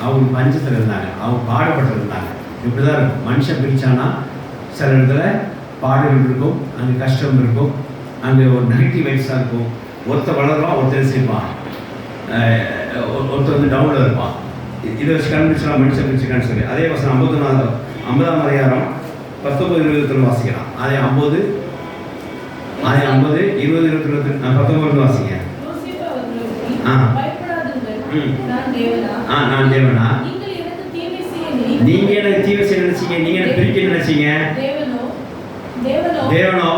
அவங்க பஞ்சத்தில் இருந்தாங்க, அவங்க பாடுபட்டு இருந்தாங்க. இப்படிதான் இருக்கும். மனுஷன் பிரிச்சானா சில இடத்துல பாடுகள் இருக்கும், அங்கே கஷ்டம் இருக்கும், அங்கே ஒரு நெகட்டிவ் வைப்ஸாக இருக்கும். ஒருத்தர் வளருவான், ஒருத்தர் செய்வான், ஒருத்தர் வந்து டவுனில் இருப்பான். இதை வச்சு கண்டுபிடிச்சலாம் மனுஷன் பிரிச்சுக்கான்னு சொல்லி. அதே வசனம் 50ஆம் அதிகாரம் 19-20 வாசிக்கலாம். அதே 50 20 21 19 வாசிங்க. நான் தேவனா? நீங்க எனக்கு தீமை செய்ய நினைச்சீங்க, நீங்க எனக்கு பிரிக்க நினைச்சீங்க. தேவனோ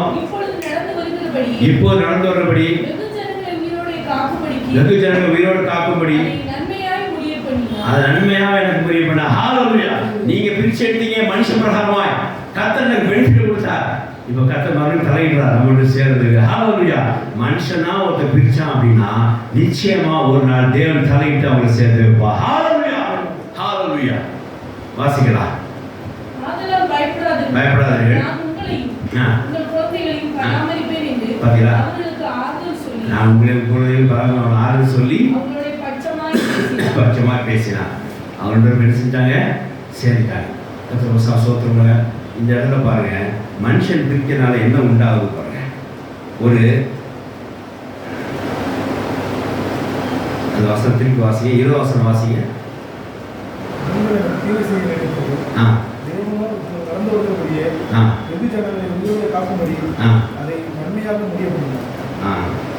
இப்போ நடந்து வரும்படி வெகு ஜனங்கள் உயிரோடு காக்கும்படி அது நன்மையாக எனக்கு புரிய பண்ண. ஹalleluya. நீங்க பிரிச்சு எடுத்தீங்க மனுஷ பிரகாரமாய், கர்த்தர் எனக்கு பெனிஃபிட் கொடுத்தார். இப்போ கர்த்தர் மறுபடியும் தலையிடுறார் நம்மளோட சேர்றதுக்கு. ஹalleluya. மனுஷனா ஒருத்தர் பிரிச்சான் அப்படின்னா நிச்சயமா ஒரு நாள் தேவன் தலையிட்டு அவங்களை சேர்த்து வைப்பா. ஹalleluya. ஹalleluya. வாசிக்கலாம். பயப்படாதீர்கள், பாத்தீங்களா? நான் உங்களுக்கு ஆறுதல் சொல்லி பட்சமா பேசினான். அவங்களோட என்ன செஞ்சாங்க? சேர்ந்துட்டாங்க. சோத்திரங்களை இந்த இடத்துல பாருங்க, மனுஷன் பிரிக்கிறதுனால என்ன உண்டாகுது பாருங்க. ஒரு அந்த வசனம் திருப்பி வாசிங்க, 20 வசனம் வாசிங்க.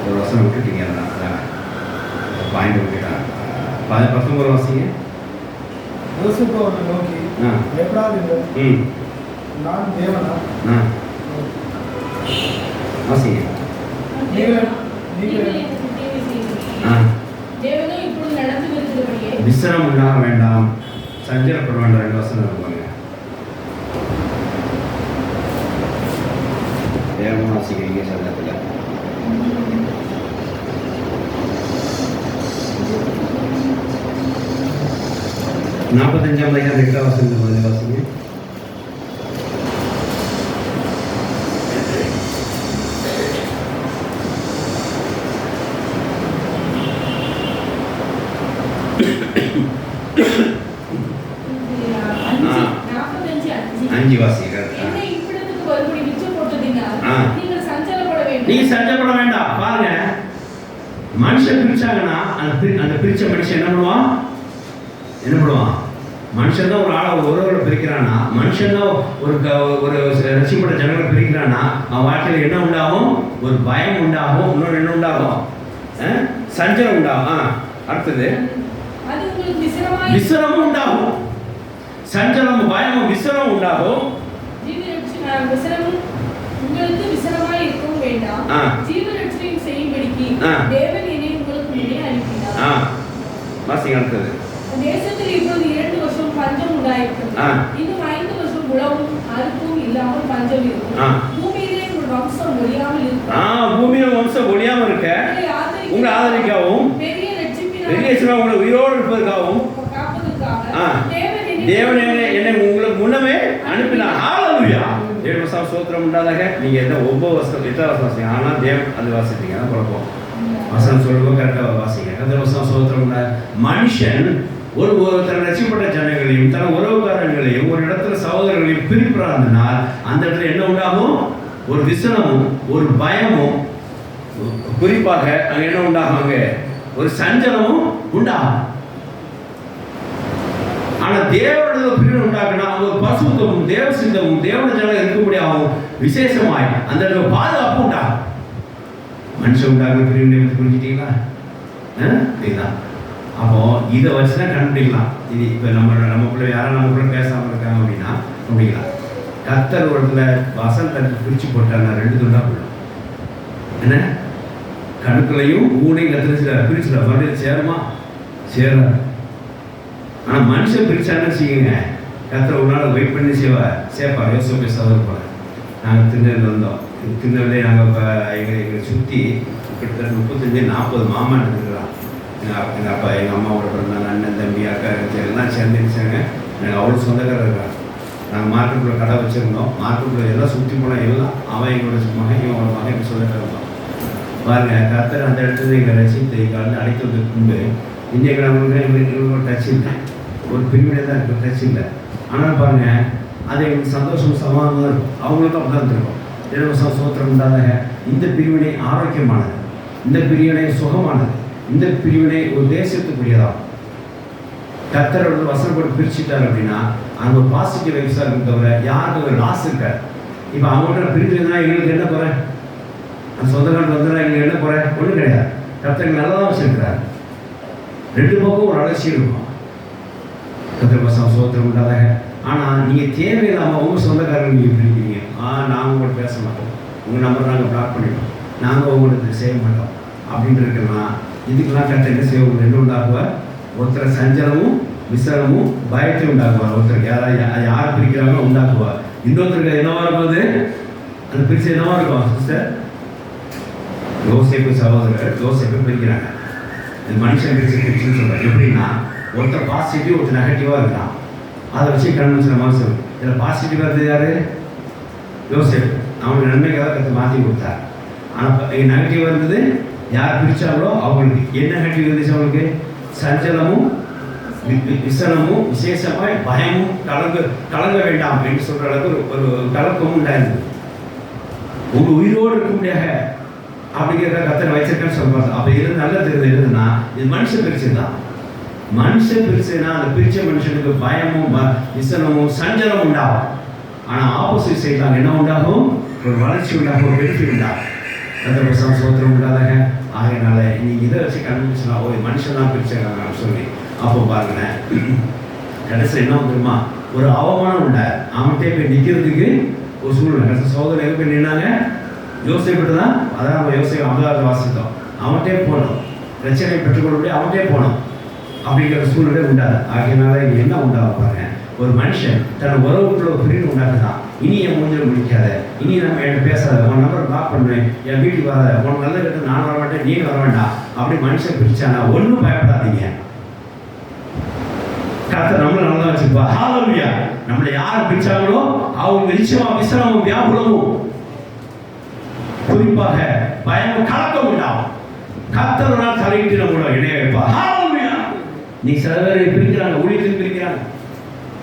ஒரு வசனம் விட்டுட்டீங்க, பாயிண்ட் விட்டுட்டாங்க. 19 வாசிங்க. யோசிப்பு அவர்கள் நோக்கி, பயப்படாதீர்கள், நான் தேவனா? வாசிங்க. விசனம் உண்டாக வேண்டாம், சஞ்சலப்பட வேண்டாம். 2 வசனம் இருப்பாங்க. வேகமாக வாசிக்கிறீங்க சந்தத்தில். 45ஆம் அதிகாரம் 8ஆம் வசனம் வாசிங்க. நீங்க சஞ்சலப்பட வேண்டாம். பாருங்க, மனுஷன் பிரிச்சாங்கன்னா அந்த பிரிச்ச மனுஷன் என்ன பண்ணுவான்? மனுஷன் தான் ஒரு ஆளை உறவுகளை பிரிக்கிறான்னா, மனுஷன் தான் ஒரு ரசிக்கப்பட்ட ஜனங்களை பிரிக்கிறான்னா, அவன் வாழ்க்கையில் என்ன உண்டாகும்? ஒரு பயம் உண்டாகும். இன்னொரு என்ன உண்டாகும்? சஞ்சலம் உண்டாகும். அடுத்தது விசனமும் உண்டாகும். சஞ்சலமும் பயமும் விசனமும் உண்டாகும். உங்களுக்கு விசனமாய் இருக்கவும் வேண்டாம், ஜீவரட்சையும் செய்யும்படிக்கு தேவன் என்னை உங்களுக்கு முன்னே அனுப்பினார். வாசிங்க. அடுத்தது, தேசத்தில் இப்போது 2 வருஷம் பஞ்சம் உண்டாயிருக்கிறது. இன்னும் 5 வருஷம் உழவும் அறுப்பும் இல்லாமல் பஞ்சம் இருக்கும். பூமியிலே உங்கள் வம்சம் ஒழியாமல் இருக்கும். பூமியில வம்சம் ஒழியாமல் இருக்க உங்களை ஆதரிக்கவும் பெரிய ரட்சிப்பினால் உங்களை உயிரோடு இருப்பதற்காகவும் தேவன் என்னை உங்களுக்கு முன்னமே அனுப்பினார். ஹalleluya. தேவனுக்கு ஸ்தோத்திரம் உண்டாதாக. நீங்க என்ன ஒவ்வொரு வசனம் 8ஆம் வாசிங்க. ஆனால் தேவன் அது வாசிப்பீங்க, அதான் குழப்பம். வசனம் சொல்லுவோம், கரெக்டாக வாசிங்க. கர்த்தருக்கு ஸ்தோத்திரம் உண்டாக. மனுஷன் ஒரு தன் ரட்சிக்கப்பட்ட ஜனங்களையும் தன் உறவுக்காரங்களையும் ஒரு இடத்துல சகோதரர்களையும் பிரிப்புறாருனால் அந்த இடத்துல என்ன உண்டாகும்? ஒரு விசனமும் ஒரு பயமும், குறிப்பாக அங்கே என்ன உண்டாகும்? அங்கே ஒரு சஞ்சலமும் உண்டாகும். ஆனால் தேவனோட பிரிவு உண்டாக்குனா அவங்க ஒரு பசுத்தமும் தேவ சிந்தமும் தேவன ஜனம் இருக்கும்படியாகவும் விசேஷமாய் அந்த இடத்துல பாதுகாப்பு உண்டாகும். மனுஷன் உண்டாக்குற பிரிவு புரிஞ்சுட்டீங்களா? இதுதான். அப்போ இதை வச்சுதான் கண்டுபிடிக்கலாம். இது இப்போ நமக்குள்ள யாரும் நமக்குள்ள பேசாமல் இருக்காங்க அப்படின்னா அப்படிங்களா? கர்த்தர் ஒரு இடத்துல வசனத்தை பிரிச்சு போட்டாங்க, 2 துண்டா போயிடும். என்ன கணுக்களையும் ஊனையும் கத்திரிச்சு பிரிச்சுல மறுபடியும் சேருமா? சேராது. ஆனால் மனுஷன் பிரிச்சான்னு வச்சுக்கோங்க, கர்த்தர் ஒரு நாள் வெயிட் பண்ணி சேர்ப்பார். யோசிப்பு சதவீதம். நாங்கள் திருநெல்வேலி வந்தோம். திருநெல்வேலி நாங்கள் இப்போ எங்களை சுற்றி கிட்டத்தட்ட 35-40 மாமா இருக்கிறான். எங்கள் அப்பா எங்கள் அம்மாவோட பிறந்தாங்க, அண்ணன் தம்பி அக்கா எல்லாம் சேர்ந்துருச்சாங்க. எனக்கு அவ்வளோ சொந்தக்காரர் இருக்காங்க. நாங்கள் மார்க்கெட்டுக்குள்ளே கடை வச்சுருந்தோம். மார்க்கெட்டுக்குள்ளே எல்லாம் சுற்றி போனால் எல்லாம் அவன் எங்களோட மகன் இவங்களோட மகன் இப்படி சொந்தக்காரர் இருந்தோம். பாருங்கள், கர்த்தர் அந்த இடத்துல எங்களை ரசித்து எங்களை அழைத்ததுக்கு முன்பு இன்றைக்கு நம்மளுக்கு ஒரு டச் இல்லை, ஒரு பிரிவினை தான் இருக்குது, டச் இல்லை. ஆனால் பாருங்கள், அது எங்களுக்கு சந்தோஷம் சமாதானம் இருக்கும். அவங்களுக்கும் அப்படி தான் இருக்கும். இலவசம் சோத்திரம் உண்டாதாக. இந்த பிரிவினை ஆரோக்கியமானது, இந்த பிரிவினை சுகமானது, இந்த பிரிவினை ஒரு தேசத்துக்குரியதான். கர்த்தரோட வசனம் போட்டு பிரிச்சுட்டார் அப்படின்னா அங்கே ஒரு பாசிட்டிவ் வைப்ஸாக இருக்கும், தவிர யாருக்கு ஒரு லாஸ் இருக்காது. இப்போ அவங்கள்ட்ட பிரிஞ்சுன்னா எங்களுக்கு என்ன குறை? அந்த சொந்தக்காரன் வந்தா எங்களுக்கு என்ன குறை? ஒன்றும் கிடையாது. கர்த்தர் நல்லா தான் வச்சிருக்கிறார். ரெண்டு பக்கம் ஒரு அலட்சி இருக்கும். கர்த்தர் வசனம் சோத்திரம் உண்டாதாக. ஆனால் நீங்கள் தேவையில்லாமல் உங்கள் சொந்தக்காரங்க நீங்கள் பிரிக்கிறீங்க. நாங்கள் உங்கள்கிட்ட பேச மாட்டோம், உங்கள் நம்பர் நாங்கள் பிளாக் பண்ணிட்டோம், நாங்கள் உங்களுக்கு செய்ய மாட்டோம் அப்படின்ட்டு இருக்கலாம். இதுக்கெல்லாம் கர்த்தர் என்ன செய்ய என்ன உண்டாக்குவார்? ஒருத்தர் சஞ்சலமும் விசலமும் பயத்தையும் உண்டாக்குவார். ஒருத்தருக்கு யார் பிரிக்கிறாங்களோ உண்டாக்குவார். இன்னொருத்தருக்கு என்னவா இருக்கும்போது அந்த பிரிச்சு என்னவா இருக்கும்? சிஸ்டர் யோசேப்பு சகோதரர் யோசேப்பை பிரிக்கிறாங்க. இது மனுஷன் பிரிச்சுன்னு சொல்கிறார். எப்படின்னா ஒருத்தர் பாசிட்டிவ் ஒருத்தர் நெகட்டிவாக இருக்கான். அதை வச்சு கண்ணுச்சுற மாதிரி சொல்லுது. இதில் பாசிட்டிவாக இருந்தது யார்? யோசேப்பு. அவனுக்கு நன்மைக்காக கற்று மாற்றி கொடுத்தார். ஆனால் நெகட்டிவாக இருந்தது யார் பிரித்தாங்களோ அவங்களுக்கு. என்ன நெகட்டிவ் இருந்துச்சு அவங்களுக்கு? சஞ்சலமும் விசனமும் விசேஷமாய் பயமும் கலங்க வேண்டாம் என்று சொல்கிற அளவுக்கு ஒரு கலக்கமும் உண்டாயிருந்தது. உங்கள் உயிரோடு இருக்க முடியாத அப்படிங்கிறத கர்த்தர் வச்சிருக்கேன்னு சொல்லுவாங்க. அப்போ இது நல்லது இருந்ததுன்னா இது மனுஷன் பிரிச்சு தான். மனுஷன் பிரிச்சுன்னா அந்த பிரிச்ச மனுஷனுக்கு பயமும் விசனமும் சஞ்சலம் உண்டாகும். ஆனால் ஆப்போசிட் சைட்ல என்ன உண்டாகும்? ஒரு வளர்ச்சி உண்டாகும், ஒரு பெனிஃபிட் உண்டாகும். அந்த சோத்திரம் உண்டாதாக. ஆகையினால நீங்கள் இதை வச்சு கண்டுபிடிச்சுனா ஓ மனுஷன் தான் பிரிச்சாங்க சொல்லி அப்போ பாருங்களேன், கடைசியில் என்ன வந்துருமா? ஒரு அவமானம் உண்டார். அவன்கிட்டே போய் நிற்கிறதுக்கு ஒரு சூழ்நிலை. கடைசி சோதனை எங்கே போய் நின்னாங்க? யோசிப்பட்டு தான். அதான் நம்ம யோசிக்க 50வது வாசித்தோம். அவன்கிட்டே போனோம், பிரச்சனையை பெற்றுக்கொள்ள அவன்கிட்டே போனோம் அப்படிங்கிற சூழ்நிலை உண்டாது. ஆகையினால இது என்ன உண்டாக பாருங்க, ஒரு மனுஷன் தன் உறவுக்குள்ள ஒரு பிரிவு உண்டாக்குதான். இனி என் மூஞ்சில் முடிக்காத, இனி நம்ம என்கிட்ட பேசாத, உன் நம்பர் பிளாக் பண்ணுவேன், என் வீட்டுக்கு வராத, உன் நல்ல கிட்ட நான் வர மாட்டேன், நீ வர வேண்டாம் அப்படி மனுஷன் பிரிச்சானா ஒன்றும் பயப்படாதீங்க. கர்த்தர் நம்மளை நல்லா வச்சிருப்பா. ஹல்லேலூயா. நம்மளை யார் பிரிச்சாங்களோ அவங்க நிச்சயமா விசனமும் வியாகுலமும் குறிப்பாக பயமும் கலக்கம் உண்டாகும். கர்த்தர் ஒரு நாள் தலையிட்டு நம்மளோட இணைய வைப்பா. ஹல்லேலூயா. நீ சில பேர் பிரிக்கிறாங்க, ஊழியத்தில் பிரிக்கிறாங்க.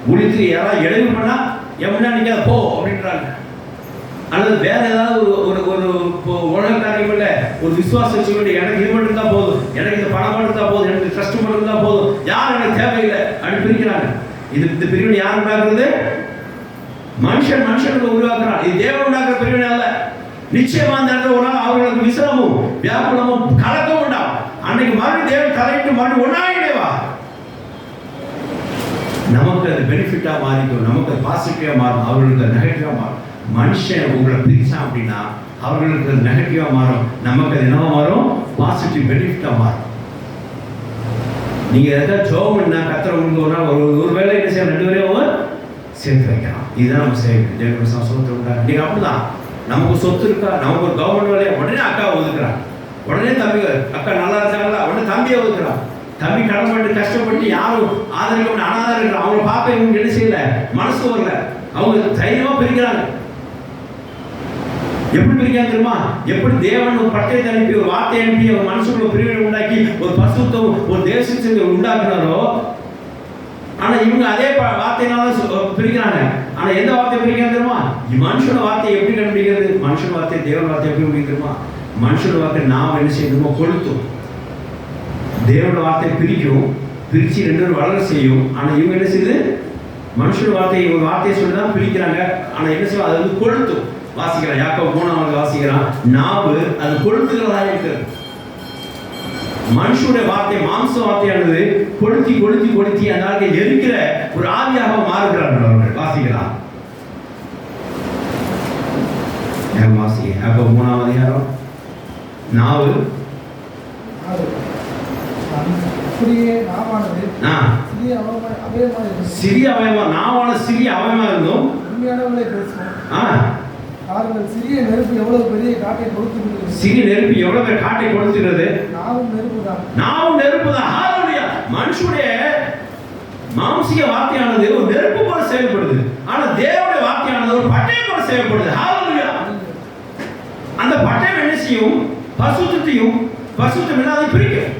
ஊழியத்துக்கு யாராவது இடைவு பண்ணா என் முன்னாடி நிற்காத போ அப்படின்றாங்க. அல்லது வேற ஏதாவது ஒரு ஒரு உலக காரியம் இல்லை, ஒரு விசுவாசம் சொல்லி எனக்கு இது மட்டும் இருந்தால் போதும், எனக்கு இந்த பணம் மட்டும் இருந்தால் போதும், எனக்கு ட்ரஸ்ட் மட்டும் இருந்தால் போதும், யாரும் எனக்கு தேவையில்லை அப்படின்னு பிரிக்கிறாங்க. இந்த பிரிவினை யார் உண்டாக்குறது? மனுஷனுக்கு உருவாக்குறான். இது தேவன் உண்டாக்குற பிரிவினை அல்ல. நிச்சயமா அந்த இடத்துல ஒரு நாள் அவர்களுக்கு விசிரமும் வியாக்குலமும் கலக்கம் உண்டாகும். அன்னைக்கு மறுபடியும் தேவன் தலையிட்டு மறுபடியும் ஒன்றாகிடுவா. நமக்கு அது பெனிஃபிட்டா மாறிக்கும், நமக்கு அது பாசிட்டிவா மாறும், அவர்களுக்கு அது நெகட்டிவா மாறும். மனுஷன் உங்களை பிரிச்சான் அப்படின்னா அவர்களுக்கு அது நெகட்டிவா மாறும், நமக்கு அது என்னவா மாறும்? பாசிட்டிவ் பெனிஃபிட்டா மாறும். நீங்க எதாவது ஜோம் பண்ணா கர்த்தர் உங்களுக்கு ஒரு வேலை என்ன செய்யணும்? 2 பேரையும் சேர்த்து வைக்கலாம். இதுதான் நம்ம செய்யணும். சொத்து உண்டா? நீங்க அப்படிதான். நமக்கு சொத்து இருக்கா, நமக்கு ஒரு கவர்மெண்ட் வேலையை உடனே அக்கா ஒதுக்குறான், உடனே தம்பி அக்கா நல்லா இருக்காங்களா உடனே தம்பியை ஒதுக்குறான். தம்பி கடன்பட்டு கஷ்டப்பட்டு யாரும் ஆதரவு அனாதரம் இருக்கிறான், அவங்களை பார்க்க இவங்க என்ன செய்யல, மனசு வரல, அவங்க தைரியமா பிரிக்கிறாங்க. எப்படி பிரிக்காங்க தெரியுமா? எப்படி தேவன் ஒரு பட்டயத்தை அனுப்பி ஒரு வார்த்தை அனுப்பி ஒரு மனசுக்குள்ள பிரிவினை உண்டாக்கி ஒரு பசுத்தம் ஒரு தேசத்தை உண்டாக்குனாரோ, ஆனா இவங்க அதே வார்த்தையினால பிரிக்கிறாங்க. ஆனா எந்த வார்த்தை பிரிக்கிறாங்க தெரியுமா? மனுஷனோட வார்த்தை எப்படி கண்டுபிடிக்கிறது? மனுஷன் வார்த்தை தேவன் வார்த்தை எப்படி பிடிக்கிறோமா? மனுஷனோட வார்த்தை நாம் என்ன செய்யணுமோ கொளுத்தும், தேவனோட வார்த்தை பிரிக்கும், பிரிச்சு 2 பேரும் வளர செய்யும். ஆனா இவங்க என்ன செய்யுது? மனுஷனோட வார்த்தை ஒரு வார்த்தையை சொல்லிதான் பிரிக்கிறாங்க. ஆனா என்ன செய்யும்? அது வந்து கொளுத்தும். வாசிக்கிறான், யாக்கோபு 3 வாசிக்கிறான், நாவு அது கொளுத்துகிறதா இருக்கிறது. மனுஷனுடைய வார்த்தை மாம்ச வார்த்தையானது கொளுத்தி கொளுத்தி கொளுத்தி அதனால எரிக்கிற ஒரு ஆவியாக மாறுகிறார்கள் அவர்கள். வாசிக்கலாம், வாசிக்க யாக்கோபு 3 அதிகாரம். நாவு சிறிய அவயமா, நாவான சிறிய அவயமா இருந்தோம். சிறிய நெருப்பு எவ்வளவு பெரிய காட்டை கொடுத்துகிறது, சிறிய நெருப்பு எவ்வளவு பெரிய காட்டை கொடுத்துகிறது. நாவும் நெருப்புதான், நாவும் நெருப்புதான். ஹல்லேலூயா. மனுஷனுடைய மாம்சிக வார்த்தையானது ஒரு நெருப்பு போல செயல்படுது, ஆனா தேவனுடைய வார்த்தையானது ஒரு பட்டயம் போல செயல்படுது. ஹல்லேலூயா. அந்த பட்டயம் என்ன செய்யும்? பரிசுத்தத்தையும் பரிசுத்தம் இல்லாத பிரிக்கும்.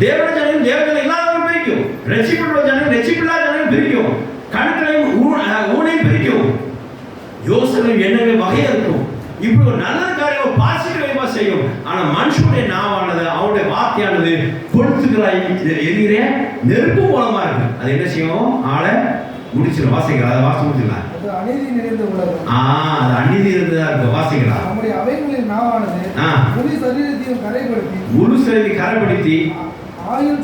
தேவன ஜனம் தேவஜனம் இல்லாதவர்கள் பிரிக்கும், ரட்சிக்கப்பட்ட ஜனம் ரட்சிப்பில்லாத ஜனம் பிரிக்கும், கணக்களையும் ஊனையும் பிரிக்கும், யோசனையும் எண்ணங்களும் வகையா இருக்கும். இப்படி ஒரு நல்ல காரியம் பாசிட்டிவா செய்யும். ஆனா மனுஷனுடைய நாவானது அவனுடைய வார்த்தையானது கொளுத்துக்கிறாய் எரிகிற நெருப்பு மூலமா இருக்கு. அது என்ன செய்யும்? ஆளை முடிச்சிடும். வாசிக்கலாம், அதை வாசி முடிச்சிடலாம். அது அநீதி நிறைந்த உலகம். அது அநீதி இருந்ததா இருக்கு. வாசிக்கலாம். நம்முடைய அவைகளின் நாவானது முழு சரீரத்தையும் கரைப்படுத்தி ஆயுள்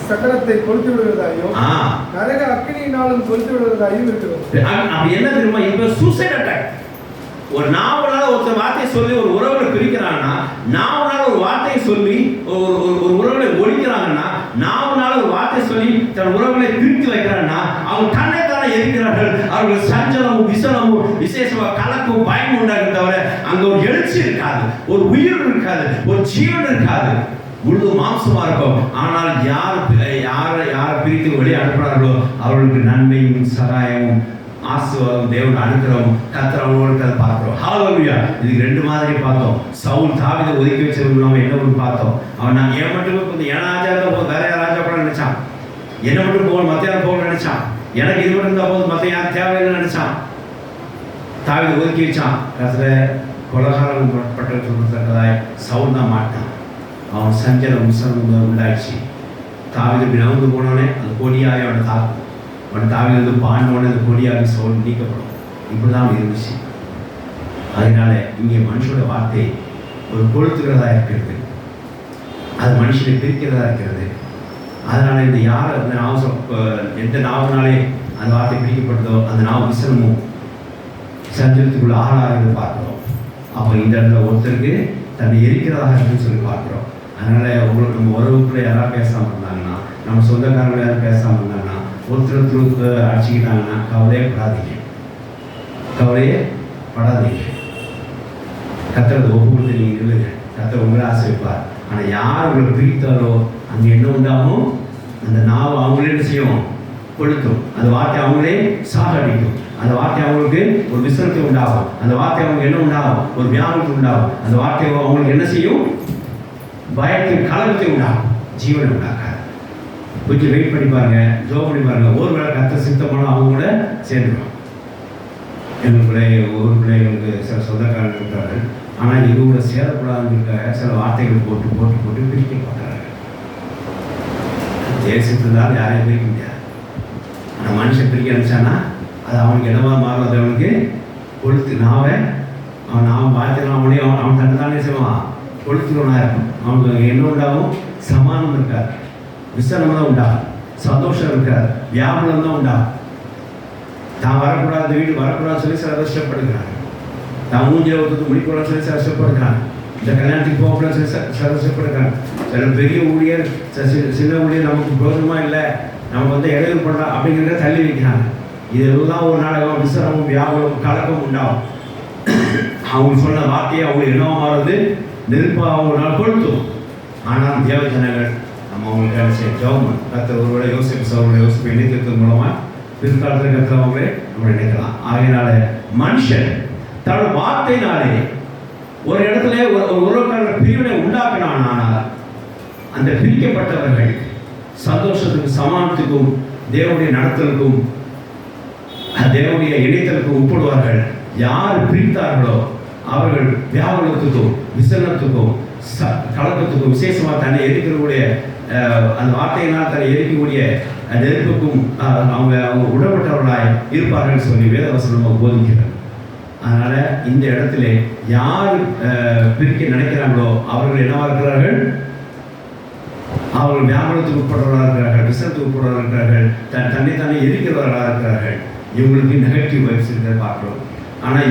சக்கரத்தை கொளுத்து விடுவதாயும் நரக அக்கினியினாலும் கொளுத்து விடுவதாயும் இருக்கிறோம். அப்படி என்ன தெரியுமா? இப்ப சூசைட் அட்டாக். ஒரு நாவனால ஒருத்தர் வார்த்தையை சொல்லி ஒரு உறவுகளை பிரிக்கிறாங்கன்னா, நாவனால ஒரு வார்த்தையை சொல்லி ஒரு உறவுகளை ஒழிக்கிறாங்கன்னா, நாவனால ஒரு வார்த்தையை சொல்லி தன் உறவுகளை பிரித்து வைக்கிறாங்கன்னா, அவங்க தன்னைத்தானே எரிக்கிறார்கள். அவர்கள் சஞ்சலமும் விசனமும் விசேஷமா கலக்கும் பயமும் உண்டாகும். தவிர அங்க ஒரு எழுச்சி இருக்காது, ஒரு உயிர் இருக்காது, ஒரு ஜீவன் இருக்காது, முழு மாம்சமா இருக்கும். ஆனால் யாரை பிரித்து வெளியே அனுப்புறார்களோ அவர்களுக்கு நன்மையும் சகாயமும் ஆசீர்வாதம் தேவன் அனுக்கிறோம். கர்த்தரோடு பார்க்கிறோம். ஹalleluya. இது ரெண்டு மாதிரி பார்த்தோம். சவுல் தாவீதை ஒதுக்கி வச்சவங்க நம்ம என்ன ஒன்று பார்த்தோம். அவன் நான் ஏன் மட்டும் கொஞ்சம் ஏன்னா ராஜா போது வேற ராஜா கூட நினைச்சான். என்ன மட்டும் போகணும் மத்தியான போக நினைச்சான். எனக்கு இது மட்டும் இருந்தால் போது மற்ற யாரும் தேவையில்லை நினைச்சான். தாவீதை ஒதுக்கி வச்சான். கர்த்தர் கொலகாரம் பட்ட சொல்லத்தக்கதாய் சவுல் தான் மாட்டான். அவன் சஞ்சலம் விசனம் உண்டாச்சு. தாவீது நகர்ந்து போனோடனே அது கொடியாகி அவனை தாக்கும். அவன் தாவீது பாண்டோடனே அந்த கொடியாகி சவுல் நீக்கப்படும். இப்படிதான் இருந்துச்சு. அதனால இங்கே மனுஷோட வார்த்தை ஒரு கொளுத்துகிறதா இருக்கிறது, அது மனுஷனை பிரிக்கிறதா இருக்கிறது. அதனால இந்த யார் அந்த எந்த நாவனாலே அந்த வார்த்தை பிரிக்கப்பட்டதோ அந்த நாவ விசனமும் சஞ்சலத்துக்குள்ள ஆளாகிறது பார்க்கிறோம். அப்போ இந்த இடத்துல ஒருத்தருக்கு தன்னை எரிக்கிறதாக இருக்குன்னு சொல்லி பார்க்குறோம். அதனால உங்களுக்கு நம்ம உறவுக்குள்ள யாராவது பேசாமல் இருந்தாங்கன்னா, நம்ம சொந்தக்காரங்களை யாரும் பேசாமல் இருந்தாங்கன்னா, ஒருத்தருக்கு அடிச்சுக்கிட்டாங்கன்னா கவலையே படாதீங்க. கர்த்தரை ஒப்பு கொடுத்து நீங்கள் நில்லுங்க. கர்த்தர் உங்களை ஆசைப்பார். ஆனால் யார் உங்களை பிரித்தாலோ அங்கே என்ன உண்டாகும்? அந்த நாவை அவங்களே என்ன செய்யும்? கொளுத்தும். அந்த வார்த்தை அவங்களே சாகடிக்கும். அந்த வார்த்தை அவங்களுக்கு ஒரு விசனத்தை உண்டாகும். அந்த வார்த்தை அவங்களுக்கு என்ன உண்டாகும்? ஒரு வியாபத்தை உண்டாகும். அந்த வார்த்தை அவங்களுக்கு என்ன செய்யும்? பயத்தின் கலகத்தை உண்டாகும், ஜீவனை உண்டாக்காது. கொஞ்சம் வெயிட் பண்ணி பாருங்க, ஜோப் பண்ணி பாருங்க. ஒரு வேளை கத்த சித்தமான அவங்க கூட சேர்ந்துடும். எங்கள் பிள்ளைகளுக்கு சில சொந்தக்காரர்கள் இருக்கிறார்கள். ஆனால் இது கூட சேரக்கூடாதுன்னு சில வார்த்தைகள் போட்டு பிரிக்க பார்க்குறாங்க. தேசத்துதான் யாரையும் பிரிக்க முடியாது. ஆனால் மனுஷன் பிரிக்க நினைச்சானா அது அவனுக்கு இடமாக மாறும். அது அவனுக்கு கொளுத்து அவன் வார்த்தைகள் அவன் தன்னை தானே செய்வான், கொளுத்துறவனாக இருக்கும். அவனுக்கு என்ன உண்டாகும்? சமானம் இருக்காது, விசனம் தான் உண்டாகும், சந்தோஷம் இருக்காது, வியாபனம் தான் உண்டாகும். தான் வரக்கூடாது, வீடு வரக்கூடாதுன்னு சொல்லி சில கஷ்டப்படுகிறாங்க. தான் மூஞ்சியை ஒருத்தருக்கு முடிக்கூடாதுன்னு சொல்லி சில கஷ்டப்படுகிறாங்க. இந்த கல்யாணத்துக்கு போகக்கூடாதுன்னு சொல்லி சில கஷ்டப்படுகிறாங்க. சில பெரிய ஊழியர் சின்ன ஊழியர் நமக்கு பிரோஜனமாக இல்லை, நமக்கு இடையூறு பண்ணுறோம் அப்படிங்கிறத தள்ளி வைக்கிறாங்க. இதெல்லாம் ஒரு நாடகம், விசனமும் வியாபனம் கலக்கம் உண்டாகும். அவங்க சொன்ன வார்த்தையை அவங்க என்னவா மாறுது? நெருப்பாக அவங்க நாள் கொளுத்தும். ஆனால் தேவ ஜனங்கள் நம்ம அவங்களுக்கு ஜெபம் கர்த்தர் ஒருவேளை யோசிப்பு இணைக்கிறது மூலமாக பிற்காலத்தில் கர்த்தர் அவங்களே நம்ம நினைக்கலாம். ஆகையினால மனுஷன் தன்னோட வார்த்தையினாலே ஒரு இடத்துல ஒரு உறவுக்காரர் பிரிவினை உண்டாக்கினானால் அந்த பிரிக்கப்பட்டவர்கள் சந்தோஷத்துக்கும் சமானத்துக்கும் தேவனுடைய நடத்தலுக்கும் தேவனுடைய இணைத்தலுக்கும் உட்படுவார்கள். யார் பிரித்தார்களோ அவர்கள் வியாபாரத்துக்கும் விசனத்துக்கும் கலக்கத்துக்கும் விசேஷமாக தன்னை எரிக்கக்கூடிய அந்த வார்த்தையினால் தன்னை எரிக்கக்கூடிய நெருப்புக்கும் அவங்க உடன்பட்டவர்களாய் இருப்பார்கள் சொல்லி வேதவசனம் போதிக்கிறார். அதனால இந்த இடத்துல யார் பிரிக்க நினைக்கிறாங்களோ அவர்கள் என்னவா இருக்கிறார்கள்? அவர்கள் வியாபாரத்துக்கு உட்படுறவர்களாக இருக்கிறார்கள், விசனத்துக்கு உட்படுறவர்களாக இருக்கிறார்கள், தன்னைத்தானே எரிக்கிறவர்களாக இருக்கிறார்கள். இவங்களுக்கு நெகட்டிவ் வைப்ஸ் இருக்கிறத பார்க்குறோம். ஆனால்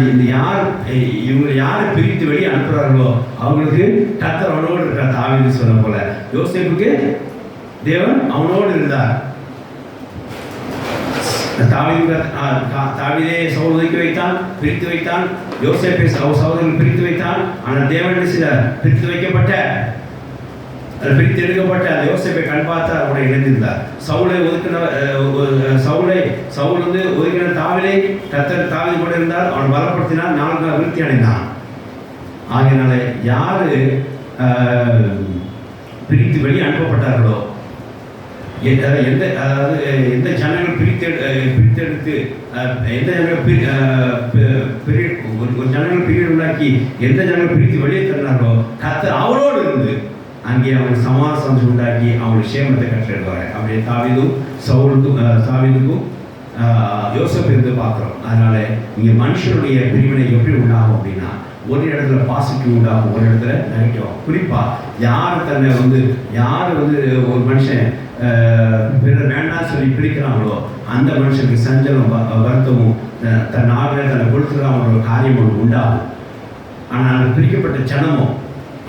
இவங்களை யாரை பிரித்து வெளியே அனுப்புகிறார்களோ அவங்களுக்கு கர்த்தர் அவனோடு இருக்கிறார். தாவீது சொன்ன போல யோசேப்புக்கு தேவன் அவனோடு இருந்தார். தாவீதை சவுல் ஒதுக்கி வைத்தான், பிரித்து வைத்தான். யோசேப்பை சகோதரர்கள் பிரித்து வைத்தான். ஆனால் தேவன் சில பிரித்து வைக்கப்பட்ட பிரித்து எடுக்கப்பட்ட அந்த யோசேப்பை கண் பார்த்து அவனை இணைந்திருந்தார். சவுலை ஒதுக்கின தாவீதை கர்த்தர் தாவீது கூட இருந்தார். அவன் பலப்படுத்தினார், 4 நாள் விருத்தி அடைந்தான். ஆகையினால யாரு பிரித்து வெளியே அனுப்பப்பட்டார்களோ, எந்த ஜனங்கள் பிரித்தெடுத்து எந்த ஜனங்கள் ஒரு ஜனங்கள் பிரிவு உண்டாக்கி எந்த ஜனங்கள் பிரித்து வெளியே தந்தார்களோ, கர்த்தர் அவரோடு இருந்து அங்கே அவங்களுக்கு சமாதானம் உண்டாக்கி அவங்களுக்கு சேமத்தை கற்றெடுவார். அப்படியே தாவீதுக்கும் யோசேப்பு இருந்து பார்க்குறோம். அதனால இங்கே மனுஷனுடைய பிரிவினை எப்படி உண்டாகும் அப்படின்னா, ஒரு இடத்துல பாசிட்டிவ் உண்டாகும், ஒரு இடத்துல நெகட்டிவ். குறிப்பாக யார் ஒரு மனுஷன் பிறர் வேண்டாம் சொல்லி பிரிக்கிறாங்களோ அந்த மனுஷனுக்கு சஞ்சலம் வருத்தமும் தன் ஆவில தன்னை கொடுத்துக்கிறாங்களோ காரியம் ஒன்று உண்டாகும். ஆனால் பிரிக்கப்பட்ட ஜனமோ